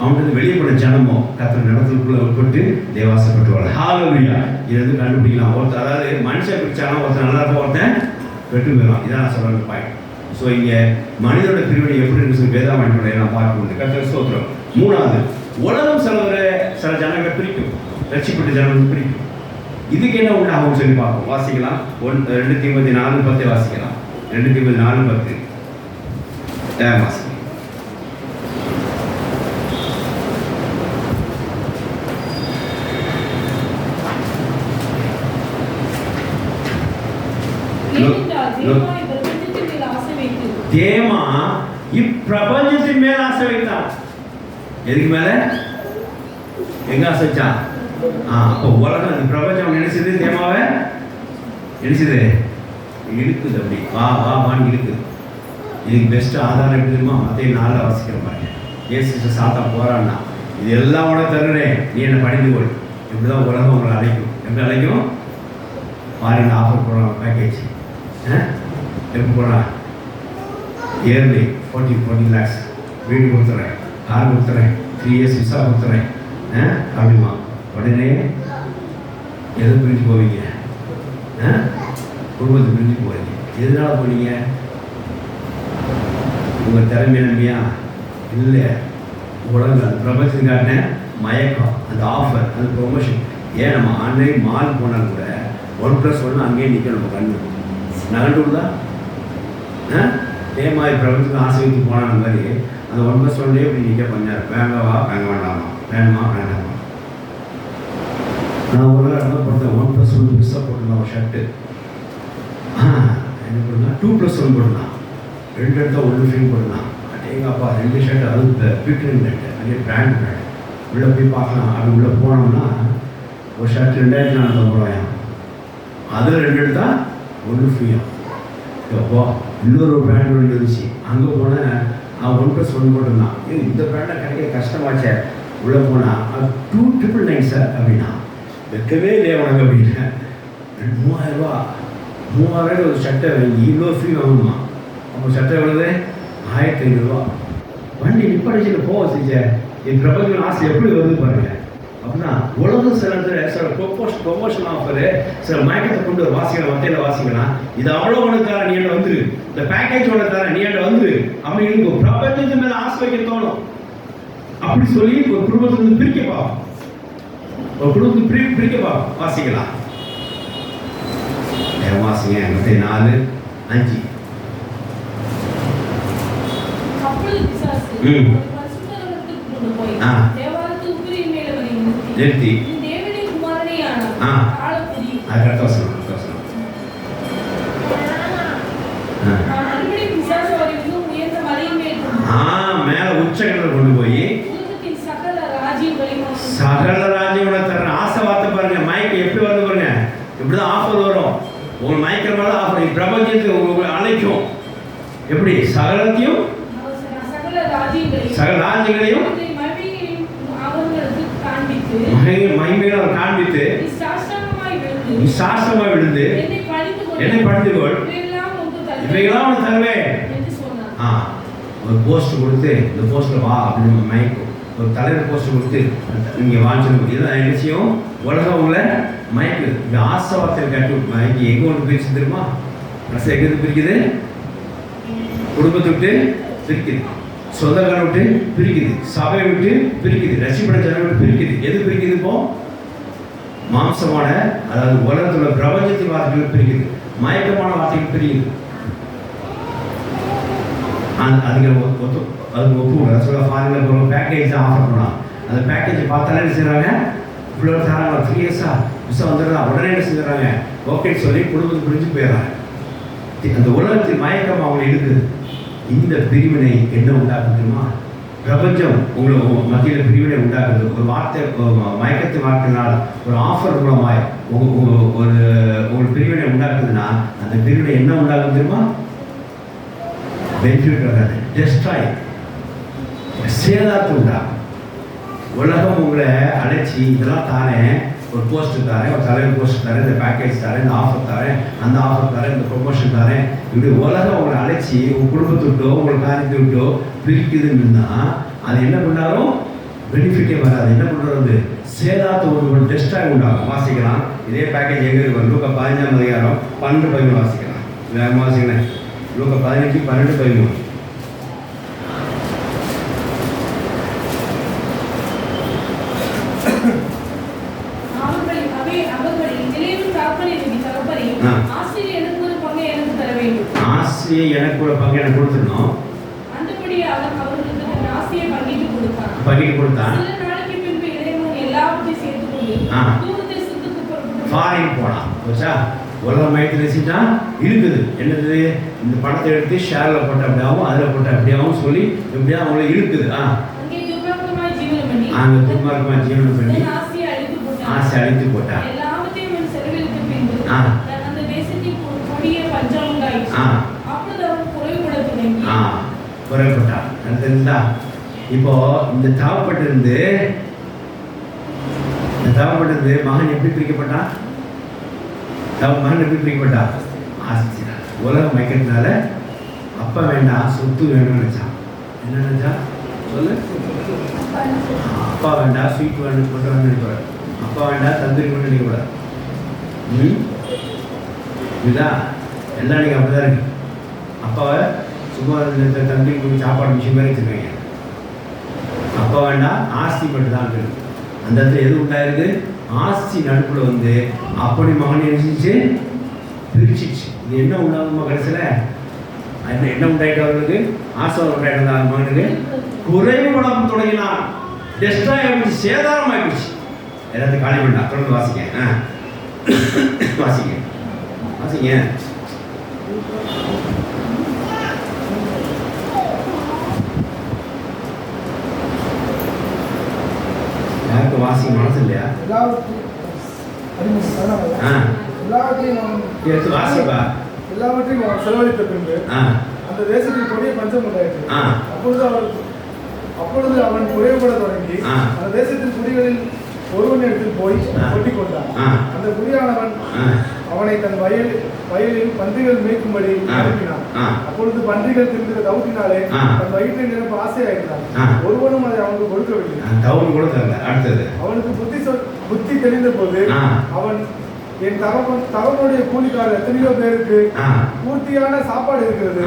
அவனுக்கு வெளியே போன ஜனமோ கர்த்தர் நடத்துக்குள்ள உட்பட்டு தேவாசப்பட்டுவாங்க. ஹalleluya. இது வந்து கண்டுபிடிக்கலாம். ஒருத்தர் அதாவது மனுஷன் பிரிச்சாலும் ஒருத்தர் நல்லா இருப்ப ஒருத்தன் வெட்டு போயிடும். இதான் நான் சொல்ற பாயிண்ட். ஸோ இங்கே மனிதனோட பிரிவினை எப்படி சொல்லி வேதாமணியோட நான் பார்க்க முடியும். கர்த்தர் ஸ்தோத்திரம். மூணாவது, உலகம் சில ஜனங்கள் பிரிக்கும், ரட்சிப்பட்ட ஜனங்கள் பிரிக்கும். இதுக்கு என்ன உண்டாகும் சொல்லி பார்ப்போம். வாசிக்கலாம். 2 தீமோத்தேயு 4:10 வாசிக்கலாம். 2 தீமோத்தேயு 4:10 வாசிக்கலாம். தேமா இப்பிரபஞ்சத்தின் மேல் ஆசை வைத்தான். எதுக்கு மேல? எங்க ஆசை வச்சான்? அப்போ உலகம் இந்த பிரபஞ்சம் நினைச்சது தேமாவை நினைச்சது இழுக்குது. அப்படி வான்னு இழுக்குது. இதுக்கு பெஸ்ட் ஆதாரம் எப்படி தெரியுமா? மத்திய 4 வாசிக்கிற மாதிரி ஏசு சாத்தா போறான்னா, இது எல்லாம் உனக்கு தருறேன், நீ என்னை பணிந்து கொள். இப்படிதான் உலகம் உங்களை அழைக்கும். எப்படி அழைக்கும்? பாருங்க, ஆஃபர் போடுறாங்க, பேக்கேஜ் எப்படி போடுறான்? இயர்லி 40 lakhs வீடு கொடுத்துறேன், கார் கொடுத்துறேன், 3 years விசா கொடுத்துறேன் அப்படிமா. உடனே எதை பிரிஞ்சு போவீங்க? குடும்பத்தை பிரிஞ்சு போவீங்க. எதனால போனீங்க? உங்கள் திறமை நம்பியா? இல்லை, உலகம் அந்த பிரபஞ்சத்துக்கான மயக்கம், அந்த ஆஃபர், அந்த ப்ரொமோஷன். ஏன் நம்ம ஆன்லைன் மால் போனால் கூட 1+1 அங்கேயே நிற்க நம்ம கண்ணு நகண்டு தான் மாதிரி பிரபஞ்சத்துக்கு ஆசை வைத்து போன மாதிரி அந்த 1+1 இப்படி நிற்க பண்ணார். வேங்கவா வேங்க வேண்டாமா, வேணுமா வேண்டாமா. நான் ஒரு நாள் என்ன போட்டேன், 1+1 மிஸ்ஸாக போட்டுருந்தேன் ஒரு ஷர்ட்டு. என்ன போட்டுருந்தான்? 2+1 போட்டுருந்தான். 2 எடுத்தா 1 ஃப்ரீ போட்டுருந்தான். எங்கள் அப்பா 2 ஷர்ட், அது பிரிட்டன் ஷர்ட்டு, அதே பிராண்ட் உள்ளே போய் பார்க்கலாம். அப்படி உள்ளே போனோம்னா ஒரு ஷர்ட் 2450 அதில் 2 எடுத்தா 1 ஃப்ரீயா. அப்போ இன்னொரு பிராண்ட் ஒன்று இருந்துச்சு. அங்கே போனேன், 1+1 போட்டிருந்தான். இந்த பிராண்டை கிடைக்க கஷ்டமாச்சே. உள்ளே போனால் 2,999 சார் அப்படின்னா வைக்கவே இல்லையா உனக்கு அப்படின்னு. 3000 ஒரு சட்டை வாங்கி இவ்வளோ ஃப்ரீ வாங்கணுமா? அப்போ சட்டை எவ்வளவு? 1500. வண்டி நிப்பாடிச்சு போக செஞ்ச என் பிரபஞ்சம் ஆசை எப்படி வருது பாருங்க. அப்படின்னா உலகம் சில ப்ரொமோஷன் ஆஃபரு, சில மயக்கத்தை கொண்டு வாசிக்கலாம், மத்தையில் வாசிக்கலாம். இது அவ்வளோ உனக்கு தர, நீ என்ன வந்துரு, இந்த பேக்கேஜ் உனக்கு தர, நீ என்ன வந்துரு அப்படின்னு ஒரு பிரபஞ்சத்து மேலே ஆசை வைக்க தோணும். அப்படி சொல்லி ஒரு குடும்பத்திலிருந்து பிரிக்கப்பா, ஒரு குடும்பத்துக்கு பிரிக்கப்பா வாசிக்கலாம். வாசிங்க மத்திய 4:5. நிறுத்தி மேல உச்சகங்களை கொண்டு போய் சகல ராஜ்யங்களை தர ஆசை வார்த்தை பாருங்க. மயக்கம் எப்படி வருது பாருங்க. இப்படிதான் ஆஃபர் வரும். உங்க மயக்கிற மாதிரி தான் ஆஃபர். பிரபஞ்சத்துக்கு உங்களை அழைக்கும். எப்படி? சகலத்தையும் சகல ராஜ்யங்களையும் மகிமையை அவர் காண்பித்து சாஸ்திரமாய் விழுந்து என்னை பணிந்துகொள், இவையெல்லாம் அவனுக்கு தருவேன். ஒரு போஸ்ட் கொடுத்து இந்த போஸ்ட்ல வா அப்படின்னு மயக்கும். ஒரு தலைவர் போஸ்ட் கொடுத்து நீங்க வாங்கிக்கணும். இதுதான் நிச்சயம். உலகம் உங்களை மயக்குது. இந்த ஆசவார்த்தை கட்டு மயக்கி எங்க ஒன்று பிரிச்சு தெரியுமா? ரசம் எங்கிருந்து பிரிக்குது? குடும்பத்தை விட்டு பிரிக்குது, சொந்தக்காரை விட்டு பிரிக்குது, சபையை விட்டு பிரிக்குது, ரசிப்பட ஜனங்களை விட்டு பிரிக்குது. எது பிரிக்குது? இப்போ மாம்சமான, அதாவது உலகத்துல பிரபஞ்சத்தின் வார்த்தைகள் பிரிக்குது, மயக்கமான வார்த்தைகள் பிரிக்குது. அதுக்கு ஒப்பு ஃபாரின்ல போகிறோம், பேக்கேஜ் ஆஃபர் பண்ணலாம். அந்த பேக்கேஜை பார்த்தாலே என்ன செய்கிறாங்க, இவ்வளோ தராங்க 3 இயர்ஸா விசா வந்துடுறா, உடனே என்ன செஞ்சுறாங்க, ஓகேன்னு சொல்லி குடும்பத்தை பிரிஞ்சு போயிடுறாங்க. அந்த உலகத்தின் மயக்கம் அவங்களை இருக்குது. இந்த பிரிவினை என்ன உண்டாக்குது தெரியுமா? பிரபஞ்சம் உங்களுக்கு மத்தியில் பிரிவினை உண்டாக்குது. ஒரு வார்த்தை, மயக்கத்தை வார்த்தையினால், ஒரு ஆஃபர் மூலமாய் ஒரு பிரிவினை உண்டாக்குதுன்னா அந்த பிரிவினை என்ன உண்டாக்குது தெரியுமா? பெனிஃபிட் வராது, டெஸ்ட்ராய், சேதாரத்தை உண்டாகும். உலகம் உங்களை அழைச்சி இதெல்லாம் தாரேன், ஒரு போஸ்ட் தரேன், ஒரு தலைவர் போஸ்ட் தரேன், இந்த பேக்கேஜ் தரேன், இந்த ஆஃபர் தரேன், அந்த ஆஃபர் தரேன், இந்த ப்ரொமோஷன் தரேன், இப்படி உலகம் உங்களை அழைச்சி உங்கள் குடும்பத்தை விட்டோ உங்கள் காரியத்தை விட்டோ பிரிக்குதுன்னா அது என்ன பண்ணாலும் பெனிஃபிட்டே வராது. என்ன பண்ணுறது, சேதாரத்தை ஒரு டெஸ்டாக உண்டாகும். வாசிக்கலாம், இதே பேக்கேஜ் எங்கே இருக்கும்? லூக்கா 15ஆம் அதிகாரம் 12-13 வாசிக்கலாம். வேறு வாசிக்கிறேன், லூக்கா 15:12-13. ஆசிரியை எனக்கு கூட பங்கு எனக்கு கொடுத்துடணும். அந்தபடி அவன் அவர்களுக்கு ஆசிரியை பங்கிட்டு கொடுத்தான். சில நாளைக்கு பின்பு இறைவன் எல்லாவற்றையும் சேர்த்துக்கொண்டு தூரதேசத்துக்கு புறப்பட்டு ஃபாரின் போனான். போச்சா, உலக மயத்தில் வச்சுட்டா இருக்குது. என்னது, இந்த பணத்தை எடுத்து ஷேரில் போட்ட அப்படியாகவும் அதில் போட்ட அப்படியாகவும் சொல்லி எப்படியா அவங்கள இருக்குது. அங்கே துர்மார்க்கமாய் ஜீவனம் பண்ணி ஆசை அழித்து போட்டான். எல்லாவற்றையும் செலவழித்த பின்பு அந்த தேசத்தில் கொடிய பஞ்சம் உண்டாயிற்று. அப்பொழுது அவன் குறைப்பட்டான். அது தெரிஞ்சா இப்போ இந்த தாவப்பட்டிருந்து மகன் எப்படி பிரிக்கப்பட்டான்? மகன் எப்படி பிரிக்கப்பட்டான்? ஆசிச்சினான். உலகம் மயக்கிறதுனால அப்பா வேண்டாம், சொத்து வேணும்னு நினைச்சான். என்ன நினைச்சா சொல்லு? அப்பா வேண்டாம், ஸ்வீட் வேணும், கொண்டு வந்து நினைக்கூடாது. அப்பா வேண்டாம், தந்தூரி கொண்டு நினைக்கூடாது. இதுதான் எல்லாம் நீங்கள் அப்படி தான் இருக்கு. அப்பாவை சும்மா தந்தூரி கொண்டு சாப்பாடு விஷயம் மாதிரி வச்சுருக்கீங்க. அப்பா வேண்டாம், ஆஸ்தி மட்டும் தான் இருக்குது. அந்த இடத்துல எது உண்டாயிருக்கு? ஆஸ்தி நடுப்புல வந்து அப்படி மகன் நினைச்சிச்சு பிரிச்சிச்சு. இது என்ன உண்டாகுமா? கடைசியில் என்ன உண்டாயிட்டு அவர்களுக்கு? ஆசை உண்டாயிட்டு தான் மகனுக்கு குறைவு படம் தொடங்கினான். டெஸ்டாக ஆகிடுச்சு, சேதாரம் ஆகிடுச்சு. எல்லாத்தையும் காலி பண்ணா. தொடர்ந்து வாசிங்க, வாசிங்க. யாருக்கு வாசிக்க மனசு இல்லையா? எல்லாவற்றையும் செலவழித்த பின்பு அந்த தேசத்தில் கொடிய பஞ்சம் உண்டாயிற்று. அப்பொழுது அவன் குறைவுபட தொடங்கி அந்த தேசத்தின் குடிகளில் ஒருவனிடத்தில் போய் ஒட்டிக் கொண்டான். அந்த குடியானவன் அவனை தன் வயலில் பன்றிகள் மேய்க்கும்படி அனுப்பினான். அப்பொழுது பன்றிகள் தின்கிற தவுட்டினாலே தன் வயிற்றை நிரப்ப ஆசையாயிட்டான். ஒருவனும் அதை அவனுக்கு கொடுக்கவில்லை. அவனுக்கு புத்தி தெரிந்த போது அவன், என் தகவனுடைய கூலிக்காரர் எத்தனையோ பேருக்கு பூர்த்தியான சாப்பாடு இருக்கிறது.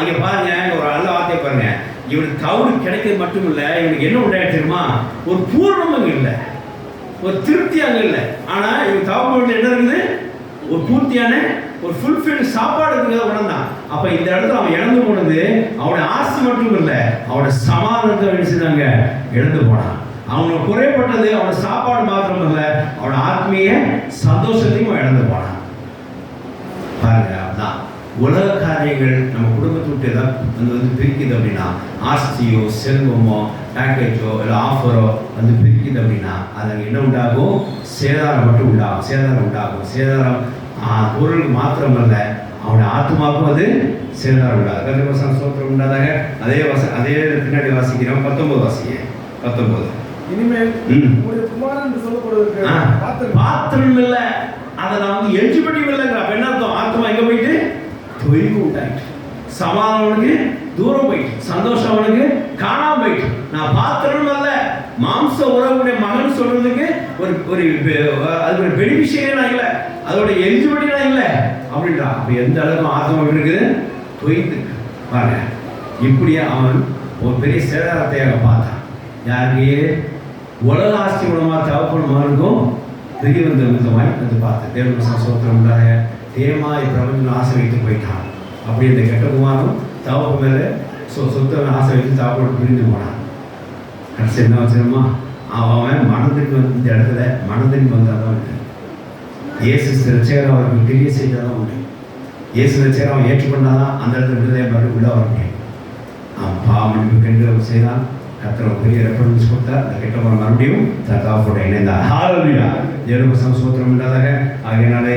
இங்க பாருங்க, ஒரு நல்ல வார்த்தை பாருங்க. இவனுக்கு தவறு கிடைக்கிறது மட்டும் இல்ல, இவனுக்கு என்ன உண்டாயிட்டு தெரியுமா? ஒரு பூர்ணம் அங்க இல்லை, ஒரு திருப்தி அங்க இல்லை. ஆனா இவன் தவறு என்ன இருக்குது? ஒரு பூர்த்தியான ஒரு ஃபுல்ஃபில் சாப்பாடு இருக்கிறத உணர்ந்தான். அப்ப இந்த இடத்துல அவன் இழந்து போனது அவனுடைய ஆசை மட்டும் இல்லை, அவனோட சமாதானத்தை என்ன செஞ்சாங்க? இழந்து போனான். அவனுக்கு குறைப்பட்டது அவனோட சாப்பாடு மாத்திரம் இல்லை, அவனோட ஆத்மீய சந்தோஷத்தையும் இழந்து போனான். பாருங்க, அதுதான் உலக காரியங்கள் நம்ம குடும்பத்தை விட்டு ஏதாவது பிரிக்குது அப்படின்னா, ஆஸ்தியோ செல்வமோ பேக்கேஜோ இல்லை ஆஃபரோ பிரிக்குது அப்படின்னா அது என்ன உண்டாகும்? சேதாரம் மட்டும் உண்டாகும். சேதாரம் பொருளுக்கு மாத்திரமல்ல, அவனுடைய ஆத்மாவுக்கும் அது சேதாரம் உண்டாகும். கர்த்தர் சோத்திரம் உண்டாதாக. அதே பின்னாடி வாசிக்கிறோம். 19 வாசிங்க. 19. இனிமேல் குமாரன் என்று சொல்லப்படுவதற்கு பாத்திரம் இல்லை, அதை நான் எலிஜிபிலிட்டி இல்லைங்கிற. அப்ப என்ன அர்த்தம்? ஆத்மா எங்க போயிட்டு தொய்வு உண்டாயிட்டு, சமாதானம் அவனுக்கு தூரம் போயிட்டு, சந்தோஷம் அவனுக்கு காணாம போயிட்டு. நான் பாத்திரம் அல்ல, மாம்ச உறவுடைய மகன் சொல்றதுக்கு அது ஒரு பெனிஃபிஷியரே நான் இல்லை, அதோட எலிஜிபிலிட்டி நான் இல்லை அப்படின்றா. அப்ப எந்த அளவுக்கு ஆத்மா இருக்குது? தொய்ந்து பாருங்க. இப்படியே அவன் ஒரு பெரிய சேதாரத்தையாக பார்த்தான். யாருக்கு? உலக ஆஸ்தி மூலமா தகப்பன் மகனுக்கும் பெரிய வந்த விதமாய் பார்த்து தேவன் சோத்திரம் உண்டாக தேமாய் பிரபஞ்சம் ஆசை வைத்து போயிட்டான். அப்படி இந்த கெட்ட குமாரும் தவப்பு மேலே சொத்தை ஆசை வைத்து தவப்போடு பிரிந்து போனான். கடைசி என்ன வச்சிருமா? அவன் மனதிற்கு வந்து இந்த இடத்துல மனதிற்கு வந்தால் தான் உண்டு. இயேசு ரட்சகர் அவருக்கு கிரியை செய்தால் தான் உண்டு. இயேசு ரட்சகர் அவன் ஏற்றுக்கொண்டாதான் அந்த இடத்துல விடுதலை மாதிரி உள்ள வர முடியும். அவன் பாவமன்னிப்பு கண்டு அவர் செய்தான். கர்த்தர் பெரிய ரெஃபரன்ஸ் கொடுத்தார். அந்த கெட்டவன் மறுபடியும் தற்காப்போட இணைந்தார். ஹல்லேலூயா. தேவனுக்கு ஸ்தோத்திரம் உண்டாதாக. ஆகையினாலே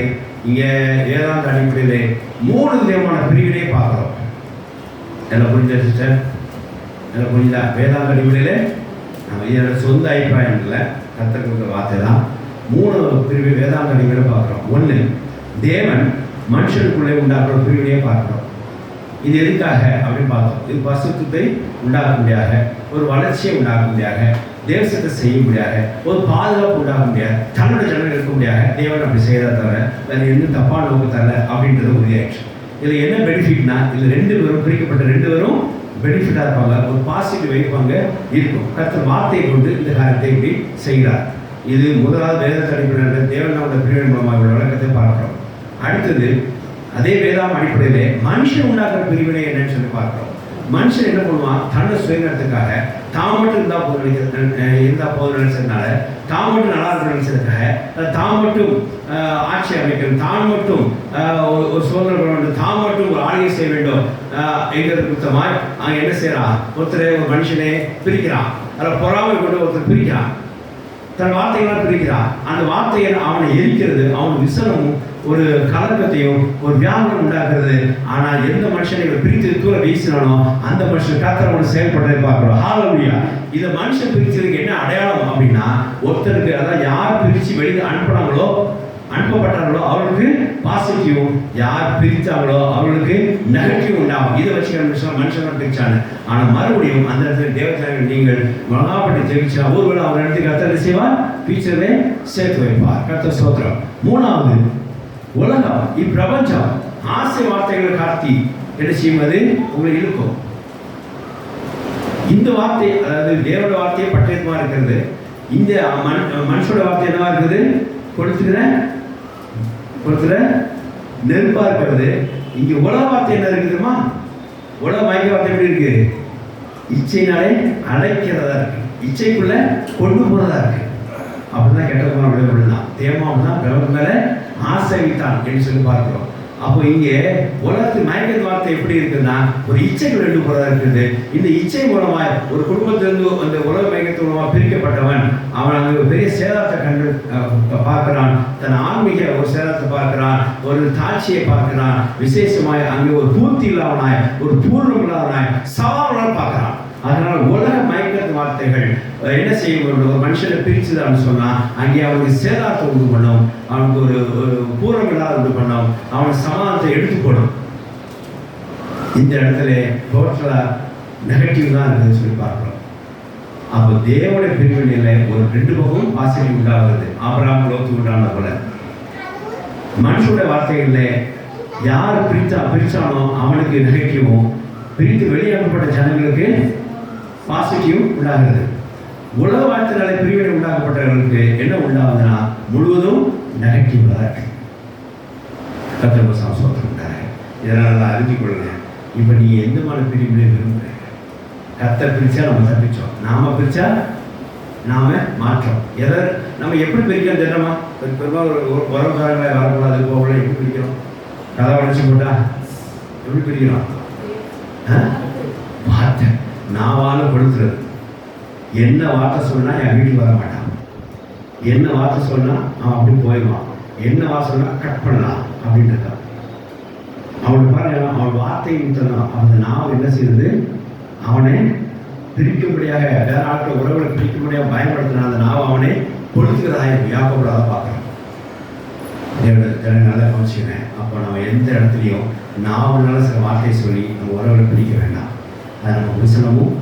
இங்கே வேதாந்த அடிப்படையிலே 3 விதமான பிரிவினை பார்க்கிறோம். எல்லாம் புரிஞ்சா சிஸ்டர்? எல்லாம் புரியுதா? வேதாந்த அடிப்படையிலே நம்ம இதோட சொந்த அபிப்பிராயம் இல்லை, கர்த்தர் கொடுத்த வார்த்தை தான். 3 பிரிவு வேதாந்த அடிப்படையில் பார்க்குறோம். 1, தேவன் மனுஷனுக்குள்ளே உண்டாக்குற பிரிவினையை பார்க்கிறோம். இது எதுக்காக அப்படின்னு பார்த்தோம். இது பரிசுத்தத்தை உண்டாக்கும்படியாக, ஒரு வளர்ச்சியை உண்டாக்கும்படியாக, தேவசத்தை செய்யும்படியாக, ஒரு பாதுகாப்பு உண்டாக்கும்படியாக, தன்னோட ஜனங்கள் இருக்கும்படியாக தேவன் அப்படி செய்யறத தவிர வேறு எந்த தப்பான நோக்கு தரல அப்படின்றது உறுதியாயிடுச்சு. இதில் என்ன பெனிஃபிட்னா, இதில் 2 பேரும் பிரிக்கப்பட்ட 2 பேரும் பெனிஃபிட்டாக இருப்பாங்க. ஒரு பாசிட்டிவ் வைப்பாங்க இருக்கும். கர்த்தர் வார்த்தையை கொண்டு இந்த காரியத்தை இப்படி செய்கிறார். இது முதலாவது வேதத்தை அடிப்படையில் தேவனோட பிரிவினை மூலமாக உள்ள விளக்கத்தை பார்க்கிறோம். அடுத்தது அதே வேதாம் அடிப்படையிலே மனுஷன் உண்டாக்குற பிரிவினை என்னன்னு சொல்லி பார்க்கிறோம். மனுஷன் என்ன பண்ணுவான்? தன்னோட சுயநலத்துக்காக தான் மட்டும் இருந்தால் போதும் நினைச்சதுனால, தான் மட்டும் நல்லா இருக்க நினைச்சதுக்காக, தான் மட்டும் ஆட்சி அமைக்கணும், தான் மட்டும் ஒரு சுதந்திரம் பெற வேண்டும், தான் மட்டும் ஒரு ஆளுகை செய்ய வேண்டும் என்கிறது குறித்தமாய் அங்கே என்ன செய்யறான்? ஒருத்தர் ஒரு மனுஷனே பிரிக்கிறான். அதில் பொறாமை கொண்டு ஒருத்தர் பிரிக்கிறான், தன் வார்த்தைகளால் பிரிக்கிறான். அந்த வார்த்தையை அவனை எரிக்கிறது, அவன் விசனமும் ஒரு கலக்கத்தையும் ஒரு வியாபாரம் உண்டாக்குறது. ஆனால் எந்த மனுஷனை பிரித்து தூர வீசினானோ அந்த மனுஷன் கர்த்தரோட செயல்படுறதை பார்க்கிறோம். ஹல்லேலூயா. இதை மனுஷன் பிரிச்சதுக்கு என்ன அடையாளம் அப்படின்னா, ஒருத்தருக்கு அதான் யார் பிரித்து வெளியே அனுப்பப்பட்டாங்களோ அவர்களுக்கு பாசிட்டிவ், யார் பிரித்தாங்களோ அவர்களுக்கு நெகட்டிவ் உண்டாகும். இதை வச்சு மனுஷன் பிரிச்சாங்க. ஆனால் மறுபடியும் அந்த இடத்துல தேவஜனங்கள் நீங்கள் மகாப்பட்டு ஜெயிச்சா ஒருவேளை அவர் இடத்துக்கு கர்த்தர் செய்வார், பிரிச்சதை சேர்த்து வைப்பார். கர்த்தர் ஸ்தோத்திரம். 3வது, உலகம் இப்பிரபஞ்சம் ஆசை வார்த்தைகளை காட்டி என்ன செய்வது உங்களை இருக்கும். இந்த வார்த்தை அதாவது தேவனோட வார்த்தையை பட்டயமா இருக்கிறது. இந்த மனுஷோட வார்த்தை என்னவா இருக்குது? கொடுத்துற நெருப்பா இருக்கிறது. இங்க உலக வார்த்தை என்ன இருக்குதுமா? உலக மயக்க வார்த்தை எப்படி இருக்கு? இச்சையினாலே அடைக்கிறதா இருக்கு, இச்சைக்குள்ள கொண்டு போனதா இருக்கு. அப்படிதான் கெட்ட போன விளைவுதான் தேவம் தான் பிரபஞ்சம் மேல ஆசை வைத்தான் என்று சொல்லி பார்க்கிறோம். அப்போ இங்கே உலகத்து மயக்க வார்த்தை எப்படி இருக்குன்னா, ஒரு இச்சைகள் 2 போறதா இருக்குது. இந்த இச்சை மூலமாய் ஒரு குடும்பத்திலிருந்து அந்த உலக மயக்கத்து மூலமாக பிரிக்கப்பட்டவன் அவன் அங்கே ஒரு பெரிய சேதத்தை கண்டு பார்க்கிறான். தன் ஆன்மீக ஒரு சேதத்தை பார்க்கிறான், ஒரு தாட்சியை பார்க்கிறான். விசேஷமாய் அங்கே ஒரு பூர்த்தி இல்லாதவனாய், ஒரு பூர்ணம் இல்லாதவனாய், சவாலால் பார்க்கிறான். அதனால உலக மயக்கத்து வார்த்தைகள் என்ன செய்ய வேண்டும்? ஒரு மனுஷனை பிரிச்சுதான்னு சொன்னா அங்கே அவனுக்கு சேதாரத்தை உண்டு பண்ணும், அவனுக்கு ஒரு பூர்வங்களாக உண்டு பண்ணும், அவனுக்கு சமாதானத்தை எடுத்துக்கணும். இந்த இடத்துல டோட்டலா நெகட்டிவ் தான் இருக்குன்னு சொல்லி பார்க்கிறோம். அப்போ தேவனுடைய பிரிவினையில ஒரு 2 பக்கமும் பாசிட்டிவ் உண்டாகிறது. ஆபிரகாம் லோத்து உண்டான போல மனுஷனுடைய வார்த்தைகள்ல யார் பிரிச்சானோ அவனுக்கு நெகட்டிவும், பிரித்து வெளியாக்கப்பட்ட ஜனங்களுக்கு பாசிட்டிவ் உண்டாகிறது. உலக வாழ்க்கையால பிரிவினை உண்டாக்கப்பட்டவர்களுக்கு என்ன உண்டாகுதுன்னா முழுவதும் நெகட்டிவ் தான் இருக்கு. கர்த்தர் சந்தோஷம் உண்டாக. இதனால் அறிஞ்சு கொள்ளுங்க. இப்போ நீ எந்த மாதிரி பிரிவினை விரும்புகிறீங்க? கர்த்தர் பிரிச்சா நம்ம தப்பிச்சோம், நாம பிரிச்சா நாம மாற்றோம். எதை நம்ம எப்படி பிரிக்கிறோம் தெரியுமா? பெரும்பாலும் ஒரு உறவுக்காரங்களை வரக்கூடாது போகலாம். எப்படி பிரிக்கிறோம்? கதை உடச்சி போட்டா எப்படி பிரிக்கிறோம்? வார்த்தை நாவால கொடுத்துறது. என்ன வார்த்தை சொன்னா என் வீட்டுக்கு வர மாட்டான், என்ன வார்த்தை சொன்னா அவன் அப்படி போயிடுவான், என்ன வார்த்தை சொன்னா கட் பண்ணலாம் அப்படின்னு இருக்கான். அவனுக்கு பாருங்க, அவன் வார்த்தையை விட்டுறான். அவன் நாவ் என்ன செய்யுது? அவனை பிரிக்கும்படியாக வேற ஆட்கள் உறவுகளை பிரிக்கும்படியாக பயன்படுத்தினான். அந்த நாவ் அவனை கொடுத்துக்கிறதாக வியாபப்படாத பார்க்குறான். நல்லா கவனிச்சுக்கிறேன். அப்போ நம்ம எந்த இடத்துலையும் நாவனால சில வார்த்தையை சொல்லி நம்ம உறவுகளை பிரிக்க வேண்டாம். அது நம்ம விசனமும்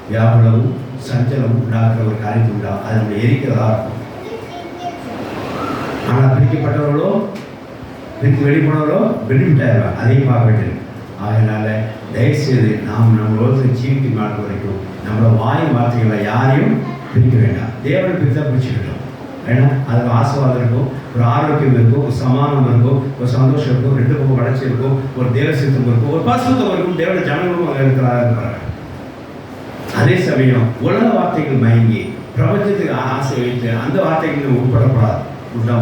வியாபலமும் சஞ்சலமும் உண்டாக்குற ஒரு காரியத்தை உண்டாகும். அது நம்ம எரிக்கிறதா இருக்கும். ஆனால் பிரிக்கப்பட்டவர்களோ பிரித்து வெளிப்போனவர்களோ பெனிஃபிட்டாயிருவாங்க. அதையும் பார்க்க வேண்டியது. அதனால தயவுசெய்து நாம் நம்ம ஒருத்தர் ஜீவிக்கு நாள் வரைக்கும் நம்மளோட வாய் வார்த்தைகளை யாரையும் பிரிக்க வேண்டாம். தேவனை பிரித்தா பிரிச்சுக்கிட்டோம். ஏன்னா அதுக்கு ஆசீர்வாதம் இருக்கும், ஒரு ஆரோக்கியம் இருக்கும், ஒரு சமாதானம் இருக்கும், ஒரு சந்தோஷம் இருக்கும், 2 பக்கம் வளர்ச்சி இருக்கும், ஒரு தேவசித்தம் இருக்கும், ஒரு பரிசுத்தம் இருக்கும். தேவனுடைய ஜனங்களும் அங்கே இருக்கிறாங்க. அதே சமயம் உலக வார்த்தைகள் மயங்கி பிரபஞ்சத்துக்கு ஆசை வைத்து அந்த வார்த்தைக்கு உட்படக்கூடாது.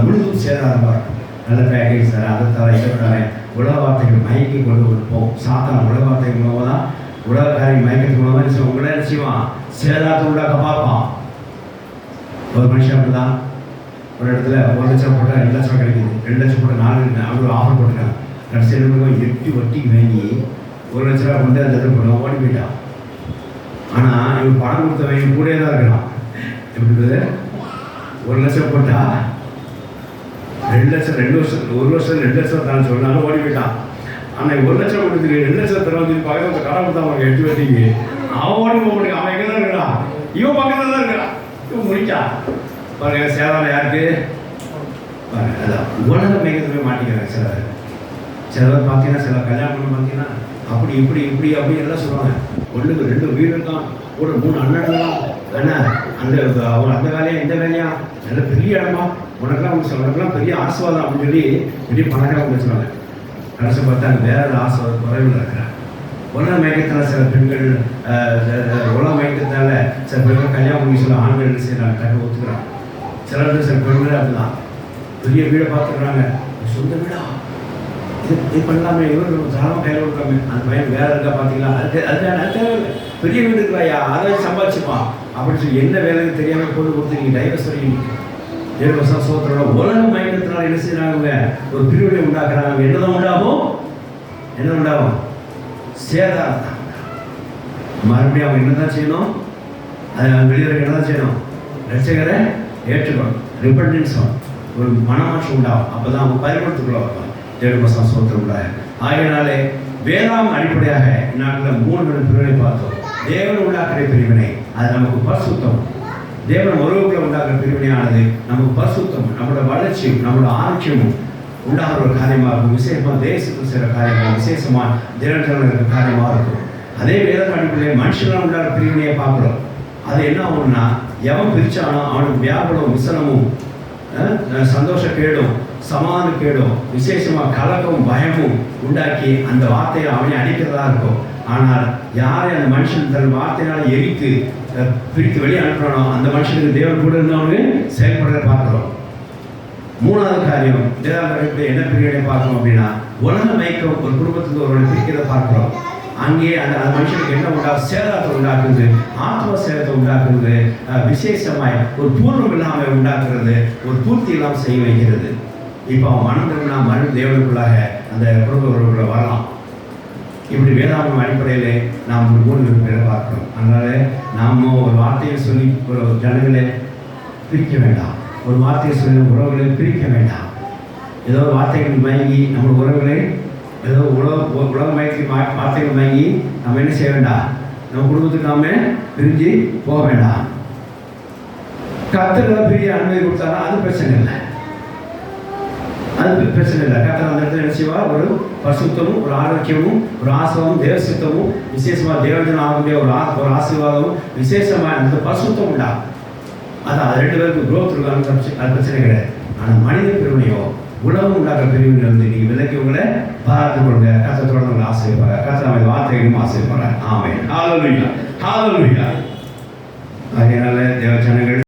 முழுதும் சேதாரமாக இருக்கும். நல்ல பேக்கேஜ் தரேன், அதை தரேன், இதை தரேன், உலக வார்த்தைகள் மயக்கி கொண்டு கொடுப்போம். சாத்தான் உலக வார்த்தைகள் மூலமாக தான் உலக காரியம் மயக்கத்து மூலமாக உங்களே நிச்சயமாக சேதாரத்தை உண்டாக்க பார்ப்பான். ஒரு மனுஷன் அப்படி தான் ஒரு இடத்துல 1 லட்சம் போட்டால் 2 லட்சம் கிடைக்குது, 2 லட்சம் போட்டால் 4 அவங்க ஆஃபர் போட்டுருக்காங்க. கடைசியில் எட்டி வட்டி வாங்கி 1 லட்ச ரூபா கொண்டு அந்த இடத்துல போடுவோம், ஓடி போயிட்டான். ஆனால் இவன் பணம் கொடுத்தவங்க கூட தான் இருக்கிறான். எப்படி 1 லட்சம் போட்டா 2 லட்சம் 2 வருஷம் 1 வருஷம் 2 லட்சம் தான் சொன்னாலும் ஓடி போயிட்டான். ஆனால் 1 லட்சம் கொடுத்துருக்கு 2 லட்சம் தர வந்து பக்கத்தில் கடை கொடுத்தா அவங்க 8 வட்டிக்கு அவன் ஓடி போக முடியும். அவன் எங்கே தான் இருக்கிறான், இவன் பக்கத்தில் தான் இருக்கிறான். இவன் முடிச்சா பாருங்க சேதாரம் யாருக்கு பாருங்க. அதான் உலக மேகத்துமே மாட்டிக்கிறாங்க சிலர் பார்த்தீங்கன்னா சில கல்யாணம் பண்ண பார்த்தீங்கன்னா அப்படி இப்படி இப்படி அப்படி எல்லாம் சொல்லுவாங்க. 1க்கு 2 வீடு இருக்கான், கூட 3 அண்ணன்லாம் என்ன அந்த அவர் அந்த வேலையா இந்த வேலையா நல்ல பெரிய இடமா உனக்கெல்லாம் பெரிய ஆசீர்வாதம் அப்படின்னு சொல்லி பெரிய பணக்காரங்க வச்சுருவாங்க. கடைசி பார்த்தா வேற ஆசீர்வாதம் குறைவில் இருக்கிறாங்க. உலக மயக்கத்தால் சில பெண்கள் உலக மயக்கத்தால் சில பெண்கள் கல்யாணம் பண்ணி சொல்ல ஆண்கள் என்ன செய்யறாங்க, டக்கு ஒத்துக்கிறாங்க. சில பெண்கள் அப்படிதான் பெரிய வீடை பார்த்துக்கிறாங்க, சொந்த வீடா இது பண்ணலாமே, இவரு தாராளமாக கையில் கொடுக்காம அந்த பையன் வேலை இருக்கா பார்த்தீங்களா, அது பெரிய வீடு இருக்கிறாயா அதை சம்பாதிச்சுப்பான் அப்படின்னு சொல்லி என்ன வேலைன்னு தெரியாமல் கொண்டு கொடுத்துருக்கீங்க டைவர்ஸ் வரைக்கும். 7 வருஷம் சோத்திரோட உலக மயக்கத்தினால் என்ன செய்யறாங்க, ஒரு பிரிவினை உண்டாக்குறாங்க. என்னதான் உண்டாகும் சேதாரம் தான். மறுபடியும் அவங்க என்னதான் செய்யணும், அதை வெளியே என்னதான் செய்யணும், ரட்சகரை ஏற்றுக்கணும், ரிப்பன்டன்ஸ் ஒரு மனமாற்றம் உண்டாகும். அப்போ தான் அவங்க பரிமாற்றத்துக்குள்ள வருவாங்க. 7 வருஷம் சோத்திரம் உண்டாக. ஆகையினாலே வேதாம் அடிப்படையாக நாட்டில் 3 பிரிவினை பார்த்தோம். தேவன் உண்டாக்குற பிரிவினை அது நமக்கு பரிசுத்தம். தேவன் ஒருவருக்குள்ள உண்டாக்குற பிரிவினையானது நமக்கு பரிசுத்தம், நம்மளோட வளர்ச்சியும் நம்மளோட ஆரோக்கியமும் உண்டாகிற ஒரு காரியமாக இருக்கும். விசேஷமாக தேசத்தில் செய்கிற காரியமாக, விசேஷமாக தினத்தில் இருக்கிற காரியமாக இருக்கும். அதே வேத அடிப்படையில் மனுஷனாக உண்டாகிற பிரிவினையை பார்க்குறோம். அது என்ன ஆகும்னா, எவன் பிரித்தானோ அவனுக்கு வியாபாரம் விசனமும் சந்தோஷ கேடும் சமாதான கேடும் விசேஷமாக கலக்கமும் பயமும் உண்டாக்கி அந்த வார்த்தையை அவனை அடிக்கிறதா இருக்கும். ஆனால் யாரை அந்த மனுஷன் தன் வார்த்தையினால் எரித்து பிரித்து வெளியே அனுப்புறானோ அந்த மனுஷனுக்கு தேவன் கூட இருந்தவனு செயல்படுறத பார்க்குறோம். 3வது காரியம் தேவனுடைய என்ன பிரிவினை பார்க்கணும் அப்படின்னா, உலக மயக்கம் ஒரு குடும்பத்துக்கு ஒருவனை பிரிக்கிறத பார்க்குறோம். அங்கே அந்த மனுஷனுக்கு என்ன உண்டாகும், சேதத்தை உண்டாக்குறது, ஆத்ம சேதத்தை உண்டாக்குறது, விசேஷமாய் ஒரு பூர்வம் இல்லாமல் உண்டாக்குறது, ஒரு பூர்த்தி இல்லாமல் செய்ய வைக்கிறது. இப்போ அவன் மனம் மறுபடியும் தேவனுக்குள்ளாக அந்த குடும்ப உறவுகளை வரலாம். இப்படி வேதாந்தம் அடிப்படையில் நாம் 3 பேரை பார்க்கிறோம். அதனால நாம் ஒரு வார்த்தையை சொல்லி ஒரு ஜனங்களை பிரிக்க வேண்டாம், ஒரு வார்த்தையை சொல்லி உறவுகளை பிரிக்க வேண்டாம். ஏதோ வார்த்தைகள் மயங்கி நம்ம உறவுகளை ஏதோ உலக மயக்கி வார்த்தைகள் மயங்கி நம்ம என்ன செய்ய வேண்டாம், நம்ம குடும்பத்துக்கு நாம பிரிஞ்சு போக வேண்டாம். கர்த்தர் பெரிய அனுமதி கொடுத்தாரா அது பிரச்சனை இல்லை, அது பிரச்சனை இல்லை. கர்த்தர் அந்த இடத்துல என்ன செய்வா, ஒரு பரிசுத்தமும் ஒரு ஆரோக்கியமும் ஒரு ஆசீர்வாதமும் தேவசித்தமும் விசேஷமாக தேவஜனம் ஆகக்கூடிய ஒரு ஆசீர்வாதமும் விசேஷமாக அந்த பரிசுத்தம் உண்டா. அதான் அது 2 பேருக்கு குரோத் இருக்கான்னு அது பிரச்சனை கிடையாது. ஆனால் மனித பிரிவினையோ உலகம் உண்டாக்குற பிரிவினை வந்து நீங்கள் விலக்கி உங்களை பாராட்டு கொடுங்க. கர்த்தர் உங்களை ஆசைப்படுற கர்த்தர் அவன் வார்த்தைகளும் ஆசைப்படுறேன். ஆமென். ஹல்லேலூயா ஹல்லேலூயா. அதனால தேவஜனங்கள்